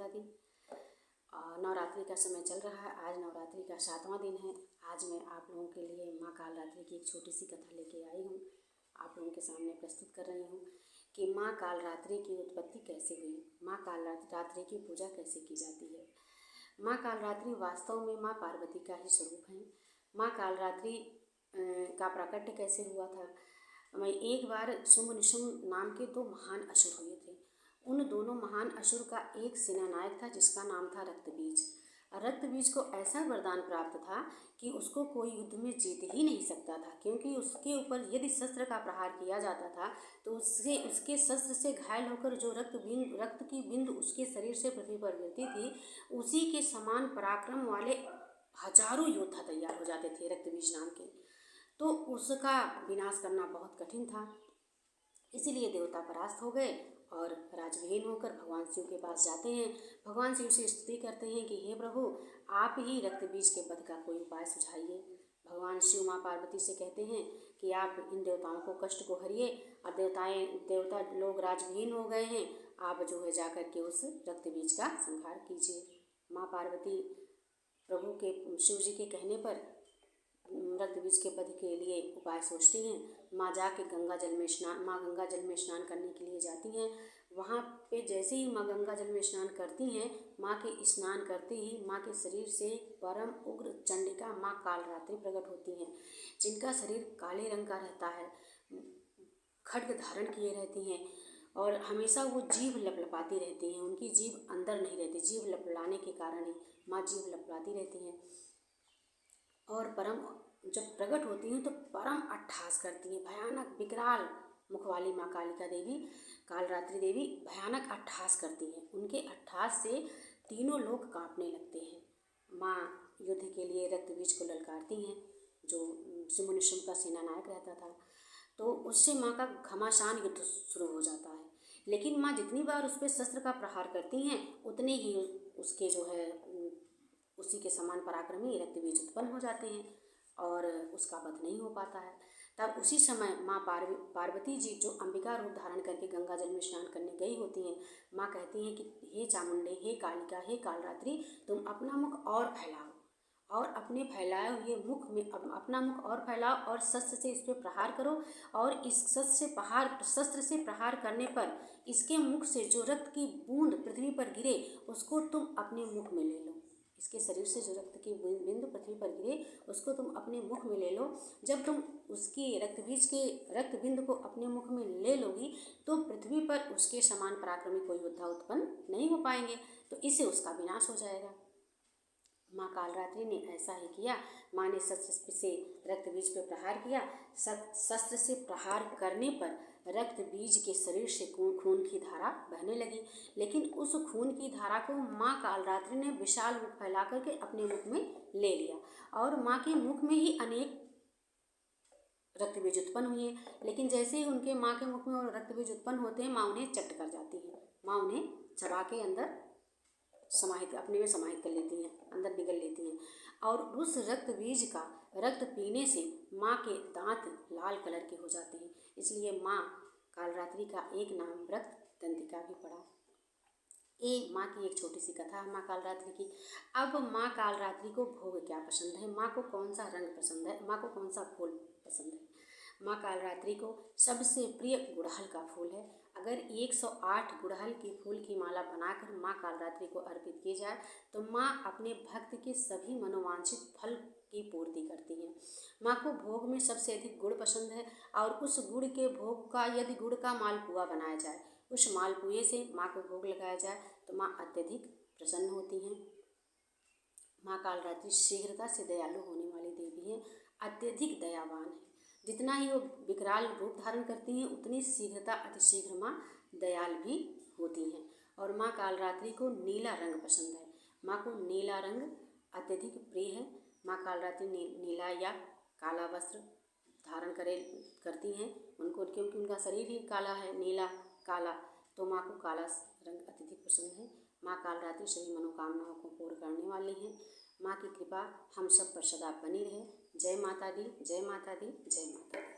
माता दी। नवरात्रि का समय चल रहा है। आज नवरात्रि का 7वां दिन है। आज मैं आप लोगों के लिए माँ कालरात्रि की एक छोटी सी कथा लेके आई हूँ। आप लोगों के सामने प्रस्तुत कर रही हूँ कि माँ कालरात्रि की उत्पत्ति कैसे हुई, माँ कालरात्रि की पूजा कैसे की जाती है। माँ कालरात्रि वास्तव में माँ पार्वती का ही स्वरूप है। माँ कालरात्रि का प्राकट्य कैसे हुआ था। मैं एक बार शुंभ निशुंभ नाम के 2 महान असुर हुए थे। उन दोनों महान असुर का एक सेनानायक था जिसका नाम था रक्तबीज। रक्तबीज को ऐसा वरदान प्राप्त था कि उसको कोई युद्ध में जीत ही नहीं सकता था, क्योंकि उसके ऊपर यदि शस्त्र का प्रहार किया जाता था तो उसके शस्त्र से घायल होकर जो रक्त की बिंदु उसके शरीर से पृथ्वी पर गिरती थी, उसी के समान पराक्रम वाले हजारों योद्धा तैयार हो जाते थे रक्तबीज नाम के। तो उसका विनाश करना बहुत कठिन था। इसीलिए देवता परास्त हो गए और राजविहीन होकर भगवान शिव के पास जाते हैं। भगवान शिव से स्तुति करते हैं कि हे प्रभु, आप ही रक्तबीज के वध का कोई उपाय सुझाइए। भगवान शिव माँ पार्वती से कहते हैं कि आप इन देवताओं को कष्ट को हरिए और देवता लोग राजविहीन हो गए हैं, आप जो है जाकर के उस रक्तबीज का संहार कीजिए। माँ पार्वती प्रभु के शिव जी के कहने पर रक्तबीज के वध के लिए उपाय सोचती हैं। माँ गंगा जल में स्नान करने के लिए जाती हैं। वहाँ पे जैसे ही माँ गंगा जल में स्नान करती हैं, माँ के स्नान करते ही माँ के शरीर से परम उग्र चंडिका माँ कालरात्रि प्रकट होती हैं, जिनका शरीर काले रंग का रहता है, खड्ग धारण किए रहती हैं और हमेशा वो जीभ लपलपाती रहती हैं। उनकी जीभ अंदर नहीं रहती, जीभ लपलाने के कारण ही माँ जीभ लपलाती रहती हैं। और जब प्रकट होती हैं तो परम अट्टहास करती हैं। भयानक विकराल मुख वाली माँ कालिका देवी, कालरात्रि देवी भयानक अट्टहास करती हैं। उनके अट्टहास से तीनों लोग कांपने लगते हैं। माँ युद्ध के लिए रक्तबीज को ललकारती हैं, जो शुंभ निशुंभ का सेनानायक रहता था। तो उससे माँ का घमासान युद्ध शुरू हो जाता है। लेकिन माँ जितनी बार उस पर शस्त्र का प्रहार करती हैं, उतने ही उसके जो है उसी के समान पराक्रमी रक्तबीज उत्पन्न हो जाते हैं और उसका वध नहीं हो पाता है। तब उसी समय माँ पार्वती जी जो अंबिका रूप धारण करके गंगा जल में स्नान करने गई होती हैं, माँ कहती हैं कि हे चामुंडे, हे कालिका, हे कालरात्रि, तुम अपना मुख और फैलाओ और अपने फैलाए हुए मुख में अपना मुख और फैलाओ और शस्त्र से इस पर प्रहार करो और इस शस्त्र से प्रहार करने पर इसके मुख से जो रक्त की बूंद पृथ्वी पर गिरे उसको तुम अपने मुख में ले लो। इसके शरीर से जो रक्त की बिंदु पृथ्वी पर गिरे उसको तुम अपने मुख में ले लो। जब तुम उसके रक्तबीज के रक्त बिंदु को अपने मुख में ले लोगी तो पृथ्वी पर उसके समान पराक्रमी कोई योद्धा उत्पन्न नहीं हो पाएंगे, तो इससे उसका विनाश हो जाएगा। माँ कालरात्रि ने ऐसा ही किया। माँ ने शस्त्र से रक्तबीज पर प्रहार किया। शस्त्र से प्रहार करने पर रक्तबीज के शरीर से खून की धारा बहने लगी, लेकिन उस खून की धारा को माँ कालरात्रि ने विशाल मुख फैला करके अपने मुख में ले लिया और माँ के मुख में ही अनेक रक्तबीज उत्पन्न हुए। लेकिन जैसे ही उनके माँ के मुख में रक्तबीज उत्पन्न होते हैं, माँ उन्हें चट कर जाती है। माँ उन्हें चबा के अंदर अपने में समाहित कर लेती हैं, अंदर निगल लेती हैं और उस रक्तबीज का रक्त पीने से माँ के दांत लाल कलर के हो जाते हैं। इसलिए माँ कालरात्रि का एक नाम रक्त दंतिका भी पड़ा। ये माँ की एक छोटी सी कथा है माँ कालरात्रि की। अब माँ कालरात्रि को भोग क्या पसंद है, माँ को कौन सा रंग पसंद है, माँ को कौन सा फूल पसंद है। माँ कालरात्रि को सबसे प्रिय गुड़हल का फूल है। अगर 108 गुड़हल के फूल की माला बनाकर माँ कालरात्रि को अर्पित की जाए तो माँ अपने भक्त के सभी मनोवांछित फल की पूर्ति करती हैं। माँ को भोग में सबसे अधिक गुड़ पसंद है और उस गुड़ के भोग का यदि गुड़ का मालपुआ बनाया जाए, उस मालपुए से माँ को भोग लगाया जाए तो माँ अत्यधिक प्रसन्न होती हैं। माँ कालरात्रि शीघ्रता से दयालु होने वाली देवी हैं, अत्यधिक दयावान है। जितना ही वो विकराल रूप धारण करती हैं उतनी शीघ्रता अतिशीघ्र माँ दयाल भी होती हैं। और माँ कालरात्रि को नीला रंग पसंद है। माँ को नीला रंग अत्यधिक प्रिय है। माँ कालरात्रि नीला या काला वस्त्र धारण करती हैं उनको, क्योंकि उनका शरीर ही काला है, नीला काला, तो माँ को काला रंग अत्यधिक पसंद है। माँ कालरात्रि सभी मनोकामनाओं को पूर्ण करने वाली हैं। माँ की कृपा हम सब पर सदा बनी रहे। जय माता दी, जय माता दी, जय माता दी।